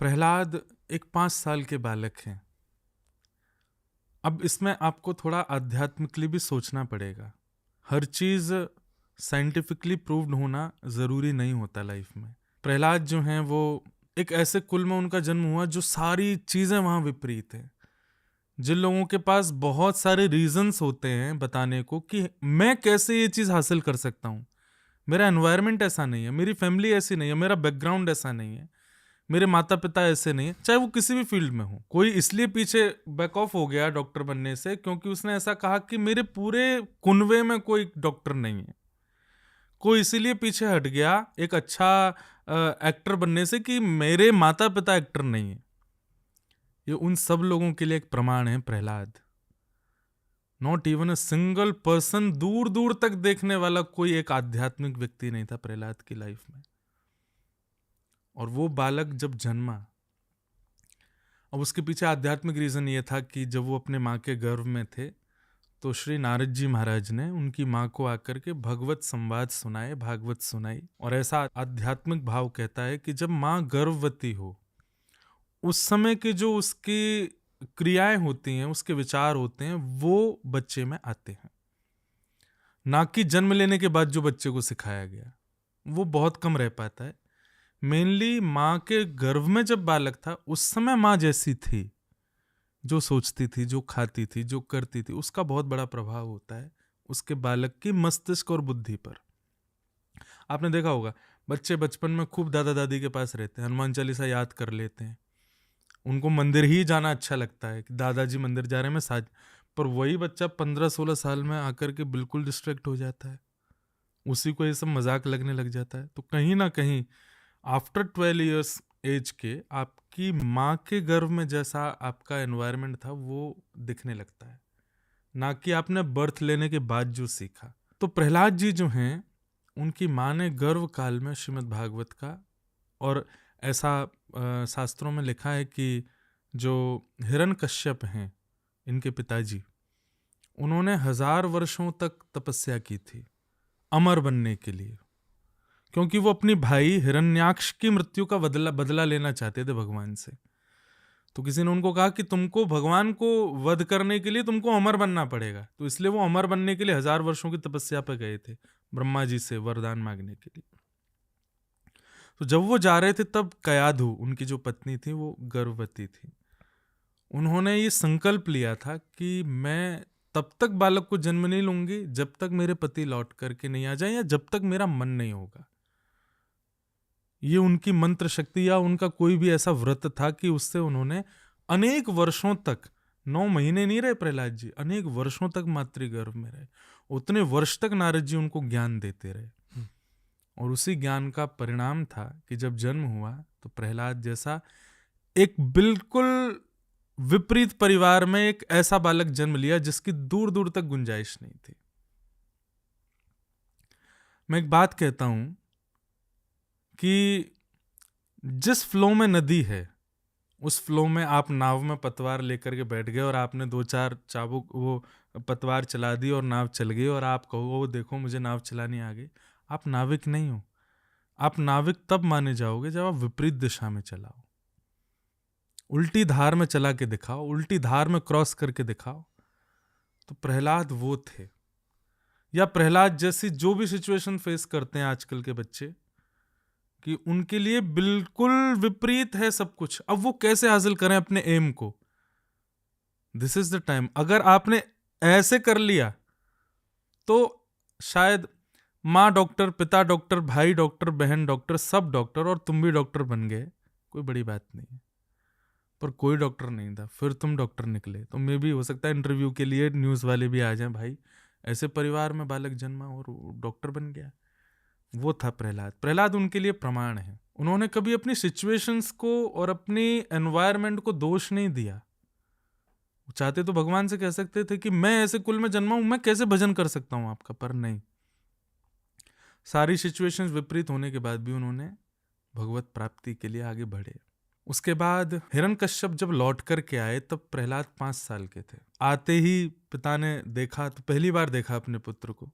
प्रहलाद एक 5 साल के बालक हैं। अब इसमें आपको थोड़ा आध्यात्मिकली भी सोचना पड़ेगा। हर चीज़ साइंटिफिकली प्रूव्ड होना ज़रूरी नहीं होता लाइफ में। प्रहलाद जो हैं वो एक ऐसे कुल में उनका जन्म हुआ जो सारी चीज़ें वहाँ विपरीत हैं। जिन लोगों के पास बहुत सारे रीजंस होते हैं बताने को कि मैं कैसे ये चीज़ हासिल कर सकता हूँ, मेरा एनवायरनमेंट ऐसा नहीं है, मेरी फैमिली ऐसी नहीं है, मेरा बैकग्राउंड ऐसा नहीं है, मेरे माता पिता ऐसे नहीं है, चाहे वो किसी भी फील्ड में हो। कोई इसलिए पीछे बैक ऑफ हो गया डॉक्टर बनने से क्योंकि उसने ऐसा कहा कि मेरे पूरे कुनवे में कोई डॉक्टर नहीं है। कोई इसीलिए पीछे हट गया एक अच्छा एक्टर बनने से कि मेरे माता पिता एक्टर नहीं है। ये उन सब लोगों के लिए एक प्रमाण है Prahlad. Not even a single person, दूर दूर तक देखने वाला कोई एक आध्यात्मिक व्यक्ति नहीं था प्रहलाद की लाइफ में। और वो बालक जब जन्मा, अब उसके पीछे आध्यात्मिक रीजन ये था कि जब वो अपने माँ के गर्भ में थे तो श्री नारद जी महाराज ने उनकी माँ को आकर के भगवत संवाद सुनाए, भागवत सुनाई। और ऐसा आध्यात्मिक भाव कहता है कि जब माँ गर्भवती हो उस समय के जो उसकी क्रियाएं होती हैं, उसके विचार होते हैं, वो बच्चे में आते हैं। ना कि जन्म लेने के बाद जो बच्चे को सिखाया गया वो बहुत कम रह पाता है। मेनली माँ के गर्भ में जब बालक था उस समय माँ जैसी थी, जो सोचती थी, जो खाती थी, जो करती थी, उसका बहुत बड़ा प्रभाव होता है उसके बालक की मस्तिष्क और बुद्धि पर। आपने देखा होगा बच्चे बचपन में खूब दादा दादी के पास रहते हैं, हनुमान चालीसा याद कर लेते हैं, उनको मंदिर ही जाना अच्छा लगता है कि दादाजी मंदिर जा रहे हैं मैं साथ। पर वही बच्चा 15-16 साल में आकर के बिल्कुल डिस्ट्रैक्ट हो जाता है, उसी को ये सब मजाक लगने लग जाता है। तो कहीं ना कहीं आफ्टर 12 ईयर्स एज के आपकी माँ के गर्भ में जैसा आपका एनवायरनमेंट था वो दिखने लगता है, ना कि आपने बर्थ लेने के बाद जो सीखा। तो प्रहलाद जी जो हैं उनकी माँ ने गर्भ काल में श्रीमद् भागवत का, और ऐसा शास्त्रों में लिखा है कि जो हिरण्यकश्यप हैं इनके पिताजी, उन्होंने 1000 वर्षों तक तपस्या की थी अमर बनने के लिए, क्योंकि वो अपनी भाई हिरण्याक्ष की मृत्यु का बदला लेना चाहते थे भगवान से। तो किसी ने उनको कहा कि तुमको भगवान को वध करने के लिए तुमको अमर बनना पड़ेगा, तो इसलिए वो अमर बनने के लिए 1000 वर्षों की तपस्या पर गए थे ब्रह्मा जी से वरदान मांगने के लिए। तो जब वो जा रहे थे तब कयाधु उनकी जो पत्नी थी वो गर्भवती थी। उन्होंने ये संकल्प लिया था कि मैं तब तक बालक को जन्म नहीं लूंगी जब तक मेरे पति लौट करके नहीं आ जाए या जब तक मेरा मन नहीं होगा। ये उनकी मंत्र शक्ति या उनका कोई भी ऐसा व्रत था कि उससे उन्होंने अनेक वर्षों तक, 9 महीने नहीं रहे प्रहलाद जी, अनेक वर्षों तक मातृगर्भ में रहे। उतने वर्ष तक नारद जी उनको ज्ञान देते रहे, और उसी ज्ञान का परिणाम था कि जब जन्म हुआ तो प्रहलाद जैसा एक बिल्कुल विपरीत परिवार में एक ऐसा बालक जन्म लिया जिसकी दूर दूर तक गुंजाइश नहीं थी। मैं एक बात कहता हूं कि जिस फ्लो में नदी है उस फ्लो में आप नाव में पतवार लेकर के बैठ गए और आपने 2-4 चाबुक वो पतवार चला दी और नाव चल गई, और आप कहो वो देखो मुझे नाव चलानी आ गई, आप नाविक नहीं हो। आप नाविक तब माने जाओगे जब आप विपरीत दिशा में चलाओ, उल्टी धार में चला के दिखाओ, उल्टी धार में क्रॉस करके दिखाओ। तो प्रहलाद वो थे, या प्रहलाद जैसी जो भी सिचुएशन फेस करते हैं आजकल के बच्चे, कि उनके लिए बिल्कुल विपरीत है सब कुछ। अब वो कैसे हासिल करें अपने एम को? This is the time. अगर आपने ऐसे कर लिया तो शायद माँ डॉक्टर, पिता डॉक्टर, भाई डॉक्टर, बहन डॉक्टर, सब डॉक्टर, और तुम भी डॉक्टर बन गए, कोई बड़ी बात नहीं है। पर कोई डॉक्टर नहीं था, फिर तुम डॉक्टर निकले, तो मे भी हो सकता है इंटरव्यू के लिए न्यूज़ वाले भी आ जाएं, भाई ऐसे परिवार में बालक जन्मा और डॉक्टर बन गया। वो था प्रहलाद। प्रहलाद उनके लिए प्रमाण है। उन्होंने कभी अपनी सिचुएशंस को और अपनी एनवायरनमेंट को दोष नहीं दिया। चाहते तो भगवान से कह सकते थे कि मैं ऐसे कुल में जन्मा हूं, मैं कैसे भजन कर सकता हूं आपका, पर नहीं। सारी सिचुएशंस विपरीत होने के बाद भी उन्होंने भगवत प्राप्ति के लिए आगे बढ़े। उसके बाद हिरण्यकश्यप जब लौट कर के आए तब प्रहलाद 5 साल के थे। आते ही पिता ने देखा, तो पहली बार देखा अपने पुत्र को,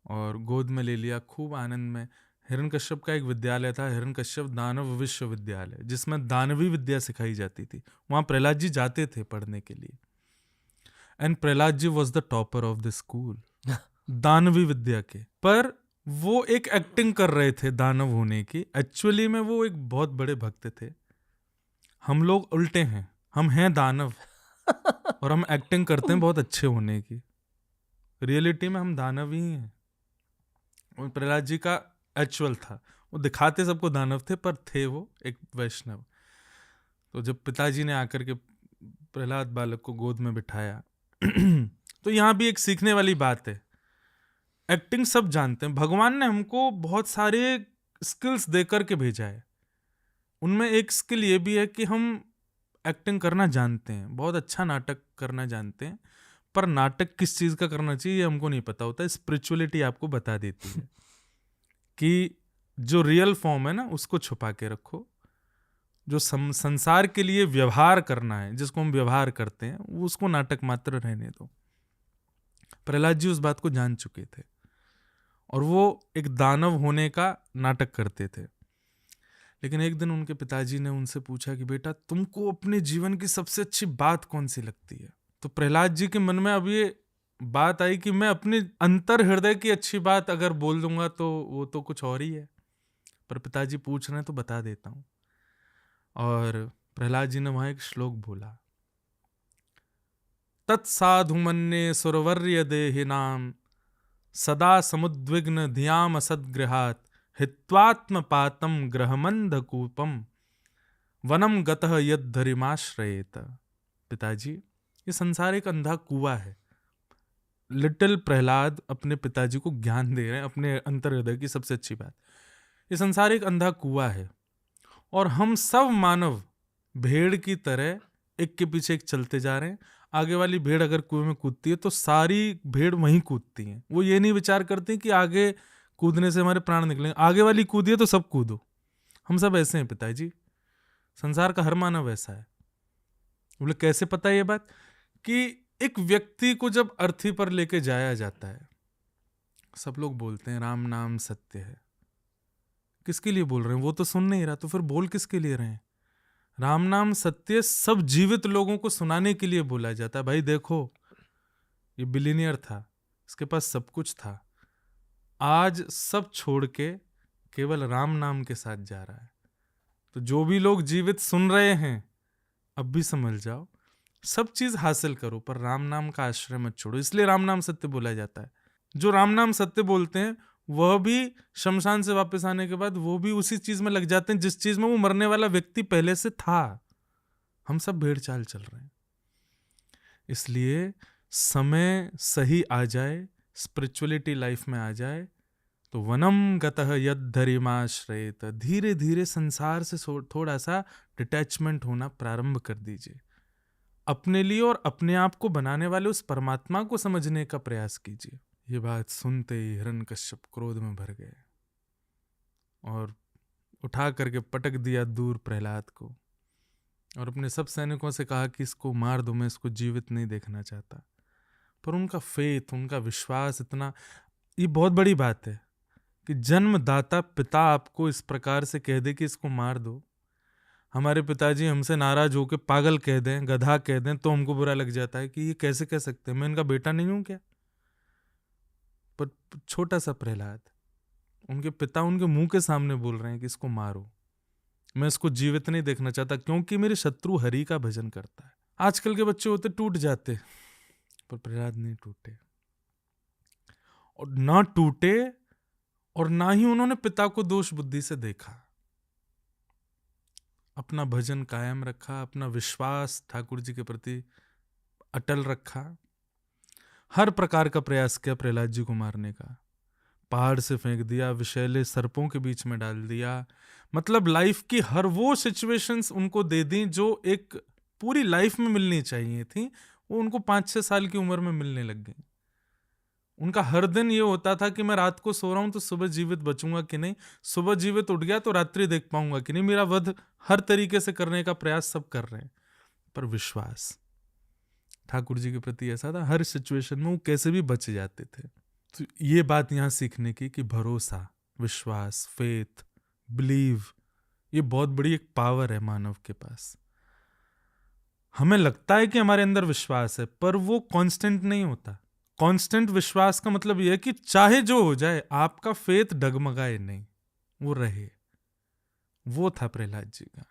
और गोद में ले लिया, खूब आनंद में हिरण्यकश्यप का एक विद्यालय था, हिरण्यकश्यप दानव विश्वविद्यालय, जिसमें दानवी विद्या सिखाई जाती थी। वहां प्रहलाद जी जाते थे पढ़ने के लिए। And Prahlad ji was the topper of the school, दानवी विद्या के। पर वो एक एक्टिंग कर रहे थे दानव होने की, एक्चुअली में वो एक बहुत बड़े भक्त थे। हम लोग उल्टे हैं, हम हैं दानव और हम एक्टिंग करते हैं बहुत अच्छे होने की। रियलिटी में हम दानव ही हैं। और प्रहलाद जी का एक्चुअल था, वो दिखाते सबको दानव थे पर थे वो एक वैष्णव। तो जब पिताजी ने आकर के प्रहलाद बालक को गोद में बिठाया तो यहाँ भी एक सीखने वाली बात है। एक्टिंग सब जानते हैं, भगवान ने हमको बहुत सारे स्किल्स देकर के भेजा है। उनमें एक स्किल ये भी है कि हम एक्टिंग करना जानते हैं, बहुत अच्छा नाटक करना जानते हैं। पर नाटक किस चीज़ का करना चाहिए ये हमको नहीं पता होता। स्पिरिचुअलिटी आपको बता देती है कि जो रियल फॉर्म है ना उसको छुपा के रखो। जो संसार के लिए व्यवहार करना है, जिसको हम व्यवहार करते हैं, वो उसको नाटक मात्र रहने दो। प्रहलाद जी उस बात को जान चुके थे और वो एक दानव होने का नाटक करते थे। लेकिन एक दिन उनके पिताजी ने उनसे पूछा कि बेटा तुमको अपने जीवन की सबसे अच्छी बात कौन सी लगती है? तो प्रहलाद जी के मन में अब ये बात आई कि मैं अपने अंतर हृदय की अच्छी बात अगर बोल दूंगा तो वो तो कुछ और ही है। पर पिताजी पूछ रहे हैं तो बता देता हूं। और प्रहलाद जी ने वहां एक श्लोक बोला, तत्साधुमन्ये सुरवर्य देहिनाम सदा समुद्विग्न धियाम असद्ग्रहात् हित्वात्मपातम ग्रहमंधकूपम वनम गतः यद्धरिमाश्रयेत। पिताजी, ये संसार एक अंधा कुआं है। लिटिल प्रहलाद अपने पिताजी को ज्ञान दे रहे हैं, अपने अंतर हृदय की सबसे अच्छी बात। ये संसार एक अंधा कुआं है और हम सब मानव भेड़ की तरह एक के पीछे एक चलते जा रहे हैं। आगे वाली भेड़ अगर कुएं में कूदती है तो सारी भेड़ वहीं कूदती हैं। वो ये नहीं विचार करती कि आगे कूदने से हमारे प्राण निकलेंगे, आगे वाली कूदी है तो सब कूदो। हम सब ऐसे हैं पिताजी, संसार का हर मानव ऐसा है। बोले कैसे पता है ये बात? कि एक व्यक्ति को जब अर्थी पर लेके जाया जाता है, सब लोग बोलते हैं राम नाम सत्य है। किसके लिए बोल रहे हैं? वो तो सुन नहीं रहा, तो फिर बोल किसके लिए रहे हैं? राम नाम सत्य सब जीवित लोगों को सुनाने के लिए बोला जाता है। भाई देखो, ये बिलीनियर था, इसके पास सब कुछ था, आज सब छोड़ के केवल राम नाम के साथ जा रहा है। तो जो भी लोग जीवित सुन रहे हैं, अब भी समझ जाओ, सब चीज हासिल करो पर राम नाम का आश्रय मत छोड़ो। इसलिए राम नाम सत्य बोला जाता है। जो राम नाम सत्य बोलते हैं वह भी शमशान से वापस आने के बाद वो भी उसी चीज में लग जाते हैं जिस चीज में वो मरने वाला व्यक्ति पहले से था। हम सब भेड़ चाल चल रहे हैं। इसलिए समय सही आ जाए, स्पिरिचुअलिटी लाइफ में आ जाए तो वनम गतः यद्धरिमाश्रयेत, धीरे धीरे संसार से थोड़ा सा डिटैचमेंट होना प्रारंभ कर दीजिए। अपने लिए और अपने आप को बनाने वाले उस परमात्मा को समझने का प्रयास कीजिए। ये बात सुनते ही हिरण्यकश्यप क्रोध में भर गए और उठा करके पटक दिया दूर प्रहलाद को और अपने सब सैनिकों से कहा कि इसको मार दो, मैं इसको जीवित नहीं देखना चाहता। पर उनका फेथ, उनका विश्वास इतना, ये बहुत बड़ी बात है कि जन्मदाता पिता आपको इस प्रकार से कह दे कि इसको मार दो। हमारे पिताजी हमसे नाराज होकर पागल कह दें, गधा कह दें, तो हमको बुरा लग जाता है कि ये कैसे कह सकते हैं, मैं इनका बेटा नहीं हूं क्या? पर छोटा सा प्रहलाद, उनके पिता उनके मुंह के सामने बोल रहे हैं कि इसको मारो, मैं इसको जीवित नहीं देखना चाहता क्योंकि मेरे शत्रु हरि का भजन करता है। आजकल के बच्चे होते टूट जाते, पर प्रहलाद नहीं टूटे। और ना टूटे और ना ही उन्होंने पिता को दोष बुद्धि से देखा। अपना भजन कायम रखा, अपना विश्वास ठाकुर जी के प्रति अटल रखा। हर प्रकार का प्रयास किया प्रहलाद जी को मारने का। पहाड़ से फेंक दिया, विषैले सर्पों के बीच में डाल दिया, मतलब लाइफ की हर वो सिचुएशंस उनको दे दी जो एक पूरी लाइफ में मिलनी चाहिए थी, वो उनको 5-6 साल की उम्र में मिलने लग गई। उनका हर दिन ये होता था कि मैं रात को सो रहा हूं तो सुबह जीवित बचूंगा कि नहीं, सुबह जीवित उठ गया तो रात्रि देख पाऊंगा कि नहीं। मेरा वध हर तरीके से करने का प्रयास सब कर रहे हैं, पर विश्वास ठाकुर जी के प्रति ऐसा था, हर सिचुएशन में वो कैसे भी बच जाते थे। तो ये बात यहाँ सीखने की कि भरोसा, विश्वास, फेथ, बिलीव, ये बहुत बड़ी एक पावर है मानव के पास। हमें लगता है कि हमारे अंदर विश्वास है, पर वो कांस्टेंट नहीं होता। कांस्टेंट विश्वास का मतलब यह है कि चाहे जो हो जाए आपका फेथ डगमगाए नहीं, वो रहे। वो था प्रहलाद जी का।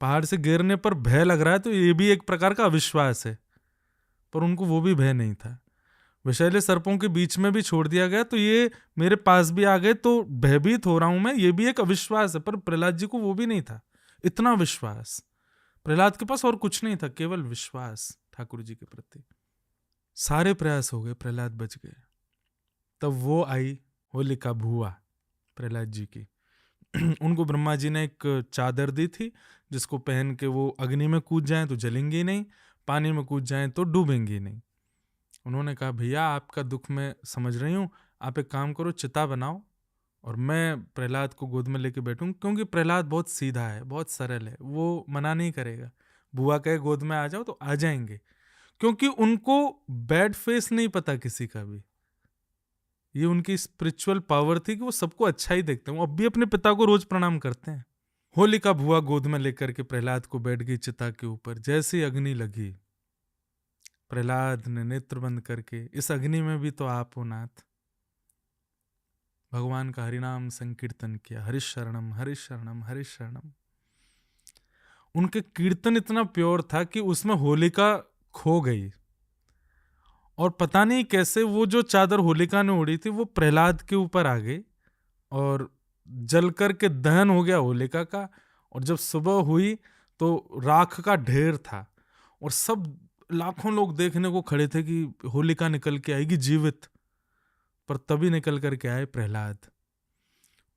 पहाड़ से गिरने पर भय लग रहा है तो ये भी एक प्रकार का अविश्वास है, पर उनको वो भी भय नहीं था। विषैले सर्पों के बीच में भी छोड़ दिया गया तो ये मेरे पास भी आ गए तो भयभीत हो रहा हूं मैं, ये भी एक अविश्वास है। पर प्रहलाद जी को वो भी नहीं था, इतना विश्वास। प्रहलाद के पास और कुछ नहीं था, केवल विश्वास ठाकुर जी के प्रति। सारे प्रयास हो गए, प्रहलाद बच गए। तब वो आई होलिका भुआ प्रहलाद जी की। उनको ब्रह्मा जी ने एक चादर दी थी जिसको पहन के वो अग्नि में कूद जाएं तो जलेंगे नहीं, पानी में कूद जाएं तो डूबेंगे नहीं। उन्होंने कहा भैया आपका दुख मैं समझ रही हूँ, आप एक काम करो, चिता बनाओ और मैं प्रहलाद को गोद में लेके बैठूं। क्योंकि प्रहलाद बहुत सीधा है, बहुत सरल है, वो मना नहीं करेगा। बुआ कहे गोद में आ जाओ तो आ जाएंगे, क्योंकि उनको बैड फेस नहीं पता किसी का भी। ये उनकी स्पिरिचुअल पावर थी कि वो सबको अच्छा ही देखते हैं। वो अब भी अपने पिता को रोज प्रणाम करते हैं। होलिका भुआ गोद में लेकर के प्रहलाद को बैठ गई चिता के ऊपर। जैसी अग्नि लगी, प्रहलाद ने नेत्र बंद करके, इस अग्नि में भी तो आप हो नाथ, भगवान का हरिनाम संकीर्तन किया। हरिश शरणम हरिश शरणम हरिश शरणम। उनके कीर्तन इतना प्योर था कि उसमें होलिका खो गई, और पता नहीं कैसे वो जो चादर होलिका ने ओढ़ी थी वो प्रहलाद के ऊपर आ गई और जल करके दहन हो गया होलिका का। और जब सुबह हुई तो राख का ढेर था, और सब लाखों लोग देखने को खड़े थे कि होलिका निकल के आएगी जीवित। पर तभी निकल करके आए प्रहलाद।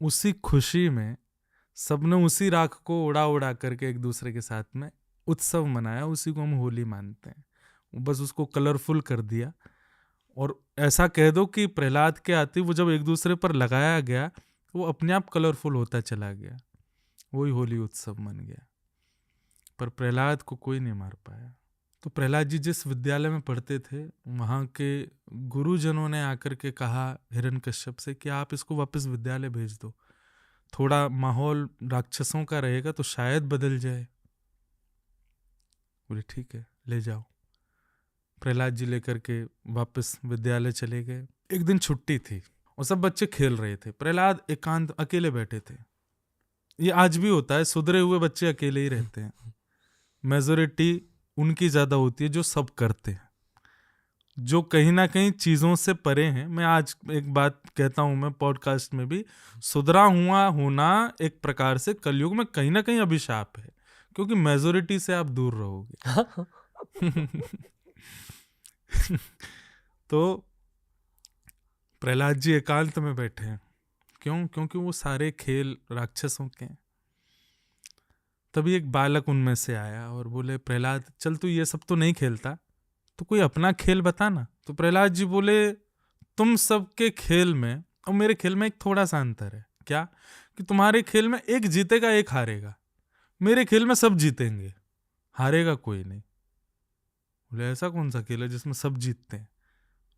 उसी खुशी में सबने उसी राख को उड़ा उड़ा करके एक दूसरे के साथ में उत्सव मनाया। उसी को हम होली मानते हैं। बस उसको कलरफुल कर दिया, और ऐसा कह दो कि प्रहलाद के आते वो जब एक दूसरे पर लगाया गया वो अपने आप कलरफुल होता चला गया। वही होली उत्सव बन गया। पर प्रहलाद को कोई नहीं मार पाया। तो प्रहलाद जी जिस विद्यालय में पढ़ते थे वहाँ के गुरुजनों ने आकर के कहा हिरण्यकश्यप से कि आप इसको वापस विद्यालय भेज दो, थोड़ा माहौल राक्षसों का रहेगा तो शायद बदल जाए। बोले ठीक है ले जाओ। प्रहलाद जी लेकर के वापस विद्यालय चले गए। एक दिन छुट्टी थी और सब बच्चे खेल रहे थे। प्रहलाद एकांत अकेले बैठे थे। ये आज भी होता है, सुधरे हुए बच्चे अकेले ही रहते हैं। मेजोरिटी उनकी ज्यादा होती है जो सब करते हैं, जो कहीं ना कहीं चीजों से परे हैं। मैं आज एक बात कहता हूं, मैं पॉडकास्ट में भी, सुधरा हुआ होना एक प्रकार से कलयुग में कहीं ना कहीं अभिशाप है, क्योंकि मेजोरिटी से आप दूर रहोगे। तो प्रहलाद जी एकांत में बैठे हैं। क्यों? क्योंकि वो सारे खेल राक्षसों के हैं। तभी एक बालक उनमें से आया और बोले प्रहलाद चल तू ये सब तो नहीं खेलता, तो कोई अपना खेल बता ना। तो प्रहलाद जी बोले तुम सबके खेल में और मेरे खेल में एक थोड़ा सा अंतर है। क्या? कि तुम्हारे खेल में एक जीतेगा एक हारेगा, मेरे खेल में सब जीतेंगे, हारेगा कोई नहीं। बोले ऐसा कौन सा खेल है जिसमें सब जीतते हैं?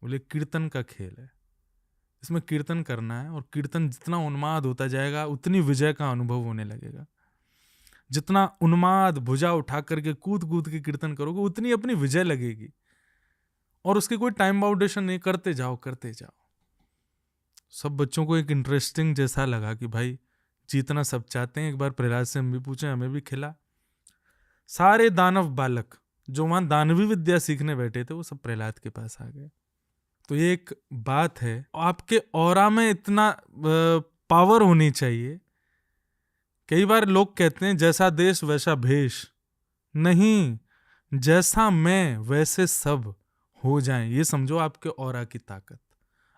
बोले कीर्तन का खेल है, इसमें कीर्तन करना है, और कीर्तन जितना उन्माद होता जाएगा उतनी विजय का अनुभव होने लगेगा। जितना उन्माद भुजा उठा करके कूद कूद के कीर्तन करोगे उतनी अपनी विजय लगेगी, और उसकी कोई टाइम बाउंडेशन नहीं, करते जाओ करते जाओ। सब बच्चों को एक इंटरेस्टिंग जैसा लगा कि भाई जीतना सब चाहते हैं, एक बार प्रहलाद से हम भी पूछे, हमें भी खिला। सारे दानव बालक जो वहां दानवी विद्या सीखने बैठे थे वो सब प्रहलाद के पास आ गए। तो ये एक बात है, आपके ऑरा में इतना पावर होनी चाहिए। कई बार लोग कहते हैं जैसा देश वैसा भेष, नहीं, जैसा मैं वैसे सब हो जाएं। ये समझो आपके ऑरा की ताकत,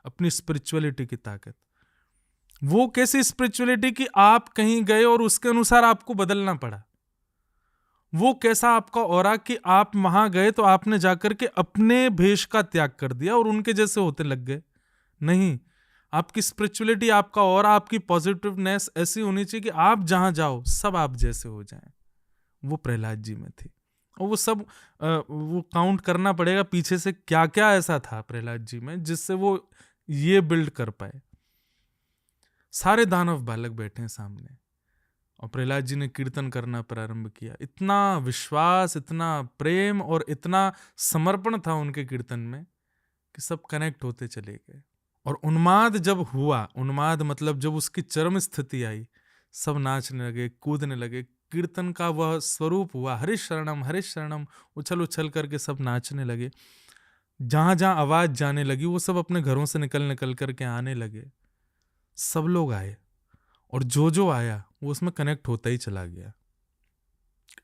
अपनी स्पिरिचुअलिटी की ताकत। वो कैसी स्पिरिचुअलिटी कि आप कहीं गए और उसके अनुसार आपको बदलना पड़ा। वो कैसा आपका ऑरा कि आप वहां गए तो आपने जाकर के अपने भेष का त्याग कर दिया और उनके जैसे होते लग गए। नहीं, आपकी स्पिरिचुअलिटी, आपका ऑरा, आपकी पॉजिटिवनेस ऐसी होनी चाहिए कि आप जहां जाओ सब आप जैसे हो जाएं। वो प्रहलाद जी में थी। और वो सब वो काउंट करना पड़ेगा पीछे से क्या क्या ऐसा था प्रहलाद जी में जिससे वो ये बिल्ड कर पाए। सारे दानव बालक बैठे हैं सामने, और प्रहलाद जी ने कीर्तन करना प्रारंभ किया। इतना विश्वास, इतना प्रेम और इतना समर्पण था उनके कीर्तन में कि सब कनेक्ट होते चले गए। और उन्माद जब हुआ, उन्माद मतलब जब उसकी चरम स्थिति आई, सब नाचने लगे, कूदने लगे। कीर्तन का वह स्वरूप हुआ, हरिश शरणम, उछल उछल करके सब नाचने लगे। जहां जहां आवाज जाने लगी वो सब अपने घरों से निकल निकल करके आने लगे। सब लोग आए, और जो जो आया वो उसमें कनेक्ट होता ही चला गया।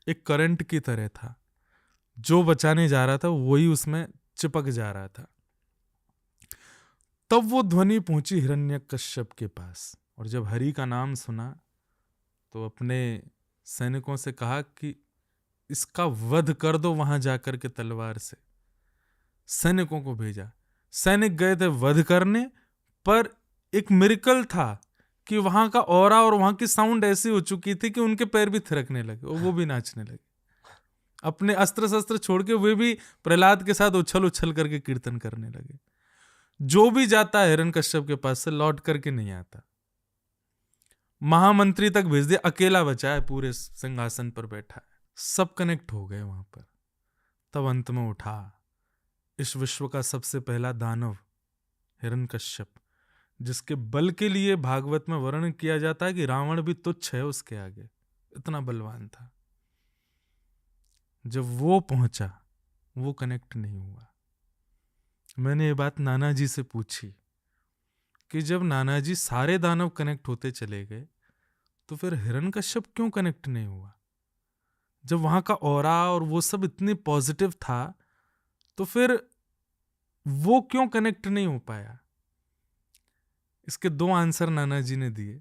एक करंट की तरह था, जो बचाने जा रहा था वही उसमें चिपक जा रहा था। तब वो ध्वनि पहुंची हिरण्यकश्यप के पास, और जब हरि का नाम सुना तो अपने सैनिकों से कहा कि इसका वध कर दो वहां जाकर के तलवार से। सैनिकों को भेजा, सैनिक गए थे वध करने, पर एक मिरेकल था कि वहां का ऑरा और वहां की साउंड ऐसी हो चुकी थी कि उनके पैर भी थिरकने लगे और वो भी नाचने लगे। अपने अस्त्र शस्त्र छोड़ के वे भी प्रहलाद के साथ उछल उछल करके कीर्तन करने लगे। जो भी जाता है हिरण्यकश्यप के पास से लौट करके नहीं आता। महामंत्री तक भेज दिया, अकेला बचा है, पूरे सिंहासन पर बैठा है। सब कनेक्ट हो गए वहां पर। तब अंत में उठा इस विश्व का सबसे पहला दानव हिरण्यकश्यप, जिसके बल के लिए भागवत में वर्णन किया जाता है कि रावण भी तुच्छ है उसके आगे, इतना बलवान था। जब वो पहुंचा, वो कनेक्ट नहीं हुआ। मैंने ये बात नाना जी से पूछी कि जब नाना जी सारे दानव कनेक्ट होते चले गए तो फिर हिरण्यकश्यप क्यों कनेक्ट नहीं हुआ? जब वहां का ऑरा और वो सब इतनी पॉजिटिव था तो फिर वो क्यों कनेक्ट नहीं हो पाया? इसके दो आंसर नाना जी ने दिए।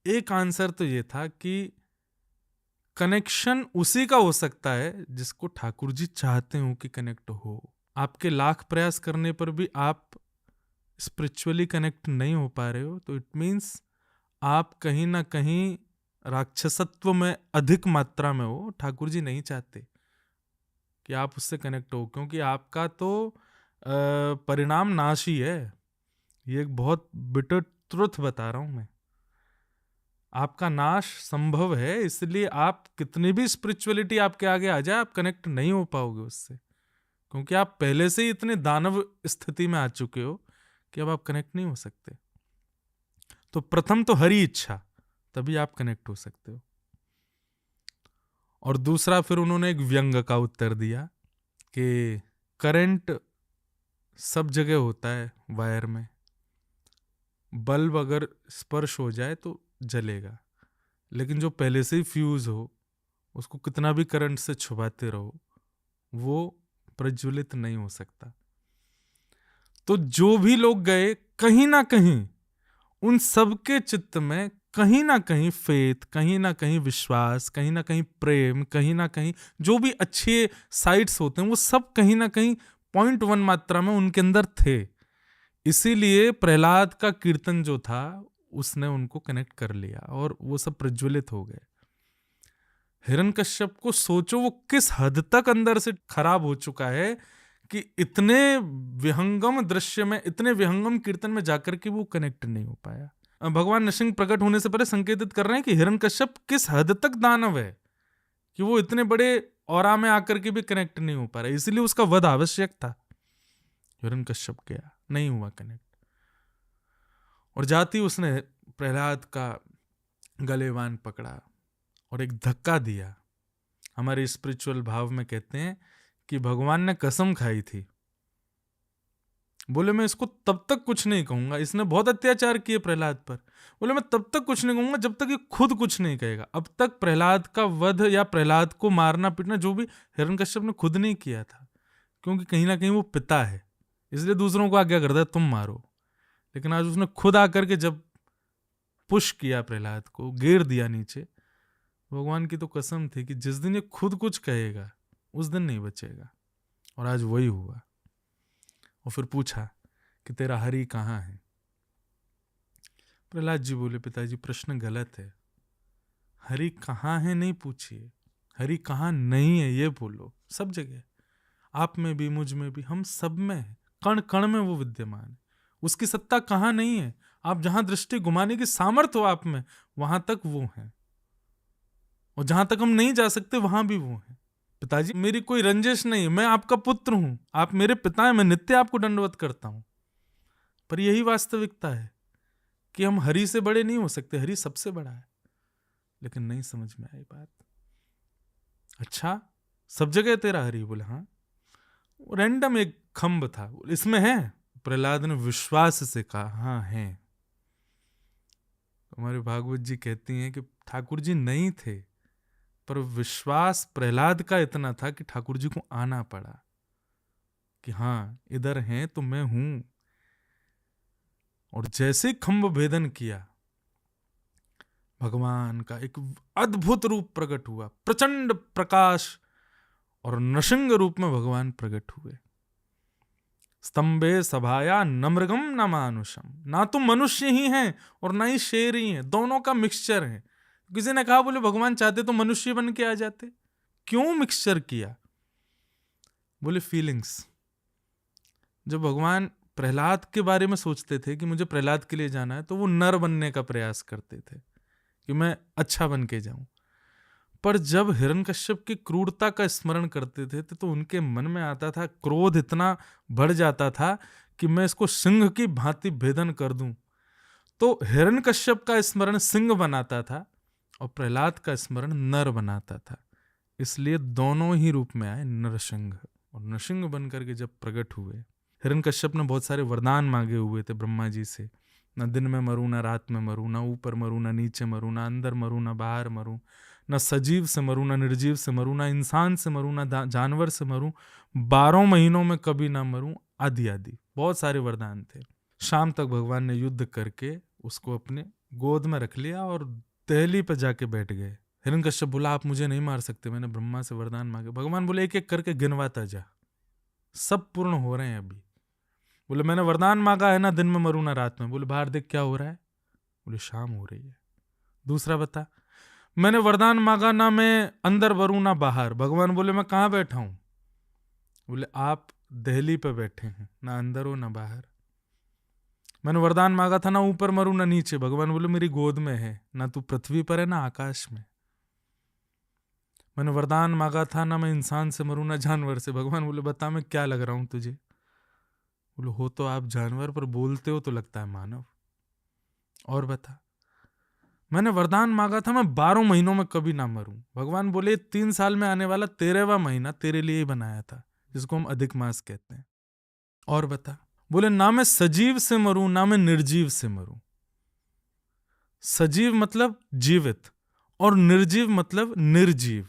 एक आंसर तो ये था कि कनेक्शन उसी का हो सकता है जिसको ठाकुर जी चाहते हो कि कनेक्ट हो। आपके लाख प्रयास करने पर भी आप स्पिरिचुअली कनेक्ट नहीं हो पा रहे हो तो इट मीन्स आप कहीं ना कहीं राक्षसत्व में अधिक मात्रा में हो। ठाकुर जी नहीं चाहते कि आप उससे कनेक्ट हो, क्योंकि आपका तो परिणाम नाश ही है। ये एक बहुत बिटर ट्रुथ बता रहा हूं मैं। आपका नाश संभव है, इसलिए आप कितनी भी स्पिरिचुअलिटी आपके आगे आ जाए आप कनेक्ट नहीं हो पाओगे उससे, क्योंकि आप पहले से ही इतने दानव स्थिति में आ चुके हो कि अब आप कनेक्ट नहीं हो सकते। तो प्रथम तो हरि इच्छा, तभी आप कनेक्ट हो सकते हो। और दूसरा फिर उन्होंने एक व्यंग का उत्तर दिया कि करंट सब जगह होता है वायर में, बल्ब अगर स्पर्श हो जाए तो जलेगा, लेकिन जो पहले से ही फ्यूज हो उसको कितना भी करंट से छुपाते रहो वो प्रज्वलित नहीं हो सकता। तो जो भी लोग गए कहीं ना कहीं उन सबके चित्त में कहीं ना कहीं फेथ, कहीं ना कहीं विश्वास, कहीं ना कहीं प्रेम, कहीं ना कहीं जो भी अच्छे साइट्स होते हैं वो सब कहीं ना कहीं 0.1 मात्रा में उनके अंदर थे। इसीलिए प्रहलाद का कीर्तन जो था उसने उनको कनेक्ट कर लिया और वो सब प्रज्वलित हो गए। हिरण्यकश्यप को सोचो वो किस हद तक अंदर से खराब हो चुका है कि इतने विहंगम दृश्य में, इतने विहंगम कीर्तन में जाकर के वो कनेक्ट नहीं हो पाया। भगवान नृसिंह प्रकट होने से पहले संकेतित कर रहे हैं कि हिरण्यकश्यप किस हद तक दानव है कि वो इतने बड़े ऑरा में आकर के भी कनेक्ट नहीं हो पा रहा, इसलिए उसका वध आवश्यक था। हिरण्यकश्यप गया, नहीं हुआ कनेक्ट, और जाती उसने प्रहलाद का गलेवान पकड़ा और एक धक्का दिया। हमारे स्पिरिचुअल भाव में कहते हैं कि भगवान ने कसम खाई थी, बोले मैं इसको तब तक कुछ नहीं कहूंगा, इसने बहुत अत्याचार किए प्रहलाद पर, बोले मैं तब तक कुछ नहीं कहूंगा जब तक ये खुद कुछ नहीं कहेगा। अब तक प्रहलाद का वध या प्रहलाद को मारना पीटना जो भी हिरण्यकश्यप ने खुद नहीं किया था, क्योंकि कहीं ना कहीं वो पिता है इसलिए दूसरों को आज्ञा करता है तुम मारो। लेकिन आज उसने खुद आकर के जब पुश किया प्रहलाद को, गिर दिया नीचे, भगवान की तो कसम थी कि जिस दिन ये खुद कुछ कहेगा उस दिन नहीं बचेगा, और आज वही हुआ। और फिर पूछा कि तेरा हरि कहाँ है? प्रहलाद जी बोले पिताजी प्रश्न गलत है, हरि कहाँ है नहीं पूछिए, हरि कहाँ नहीं है ये बोलो। सब जगह, आप में भी, मुझ में भी, हम सब में है, कण कण में वो विद्यमान है। उसकी सत्ता कहाँ नहीं है? आप जहां दृष्टि घुमाने की सामर्थ्य हो आप में, वहां तक वो है, और जहां तक हम नहीं जा सकते वहां भी वो है। पिताजी, मेरी कोई रंजिश नहीं, मैं आपका पुत्र हूं, आप मेरे पिता हैं, मैं नित्य आपको दंडवत करता हूं। पर यही वास्तविकता है कि हम हरि से बड़े नहीं हो सकते, हरि सबसे बड़ा है। लेकिन नहीं समझ में आई बात। अच्छा, सब जगह तेरा हरि? बोले हाँ। रैंडम एक खम्भ था, इसमें है? प्रहलाद ने विश्वास से कहा हाँ है। हमारे भागवत जी कहती हैं कि ठाकुर जी नहीं थे, पर विश्वास प्रहलाद का इतना था कि ठाकुर जी को आना पड़ा कि हाँ इधर हैं तो मैं हूं। और जैसे खम्भ भेदन किया, भगवान का एक अद्भुत रूप प्रकट हुआ, प्रचंड प्रकाश और नृसिंह रूप में भगवान प्रकट हुए। स्तंभे सभाया न मृगम न मानुषम, ना तो मनुष्य ही हैं और ना ही शेर ही हैं, दोनों का मिक्सचर है। किसी ने कहा बोले भगवान चाहते तो मनुष्य बन के आ जाते, क्यों मिक्सचर किया? बोले फीलिंग्स। जब भगवान प्रहलाद के बारे में सोचते थे कि मुझे प्रहलाद के लिए जाना है, तो वो नर बनने का प्रयास करते थे कि मैं अच्छा बन के जाऊं। पर जब हिरण्यकश्यप की क्रूरता का स्मरण करते थे तो उनके मन में आता था, क्रोध इतना बढ़ जाता था कि मैं इसको सिंह की भांति भेदन कर दूं। तो हिरण्यकश्यप का स्मरण सिंह बनाता था और प्रहलाद का स्मरण नर बनाता था। इसलिए दोनों ही रूप में आए नरसिंह, और नरसिंह बनकर के जब प्रकट हुए, हिरण्यकश्यप ने बहुत सारे वरदान मांगे हुए थे ब्रह्मा जी से, न दिन में मरूं, न रात में मरूं, न ऊपर मरूं, न नीचे मरूं, न अंदर मरूं, न बाहर मरूं, न सजीव से मरूं, न निर्जीव से मरूं, न इंसान से मरूं, न जानवर से मरूं, 12 महीनों में कभी ना मरूं, आदि आदि बहुत सारे वरदान थे। शाम तक भगवान ने युद्ध करके उसको अपने गोद में रख लिया और दहली पर जाके बैठ गए। हिरण्यकश्यप बोला आप मुझे नहीं मार सकते, मैंने ब्रह्मा से वरदान मांगे। भगवान बोले एक एक करके गिनवाता जा, सब पूर्ण हो रहे हैं अभी। बोले मैंने वरदान मांगा है ना दिन में मरूं ना रात में। बोले बाहर देख क्या हो रहा है? बोले शाम हो रही है। दूसरा बता। मैंने वरदान मांगा ना मैं अंदर मरूं ना बाहर। भगवान बोले मैं कहां बैठा हूं? बोले आप दहली पे बैठे हैं, ना अंदर हो ना बाहर। मैंने वरदान मांगा था ना ऊपर मरूं ना नीचे। भगवान बोले मेरी गोद में है, ना तू पृथ्वी पर है ना आकाश में। मैंने वरदान मांगा था ना मैं इंसान से मरूं ना जानवर से। भगवान बोले बता मैं क्या लग रहा हूं तुझे? बोले हो तो आप जानवर, पर बोलते हो तो लगता है मानव। और बता। मैंने वरदान मांगा था मैं 12 महीनों में कभी ना मरूं। भगवान बोले 3 साल में आने वाला 13वां महीना तेरे लिए ही बनाया था, जिसको हम अधिक मास कहते हैं। और बता। बोले ना मैं सजीव से मरूं ना मैं निर्जीव से मरूं। सजीव मतलब जीवित और निर्जीव मतलब निर्जीव।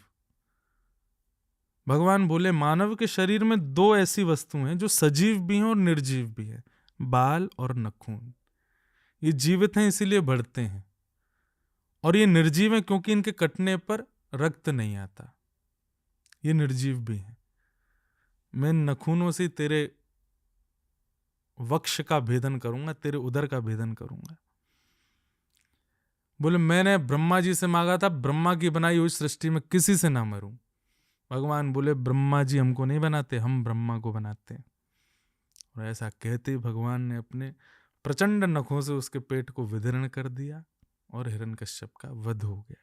भगवान बोले मानव के शरीर में 2 ऐसी वस्तुएं हैं जो सजीव भी हैं और निर्जीव भी हैं, बाल और नखून। ये जीवित हैं इसीलिए बढ़ते हैं, और ये निर्जीव हैं क्योंकि इनके कटने पर रक्त नहीं आता। ये निर्जीव भी हैं। मैं नखूनों से तेरे वक्ष का भेदन करूंगा, तेरे उदर का भेदन करूंगा। बोले मैंने ब्रह्मा जी से मांगा था ब्रह्मा की बनाई हुई सृष्टि में किसी से ना मरूं। भगवान बोले ब्रह्मा जी हमको नहीं बनाते, हम ब्रह्मा को बनाते हैं। और ऐसा कहते ही भगवान ने अपने प्रचंड नखों से उसके पेट को विदीर्ण कर दिया और हिरण्यकश्यप का वध हो गया।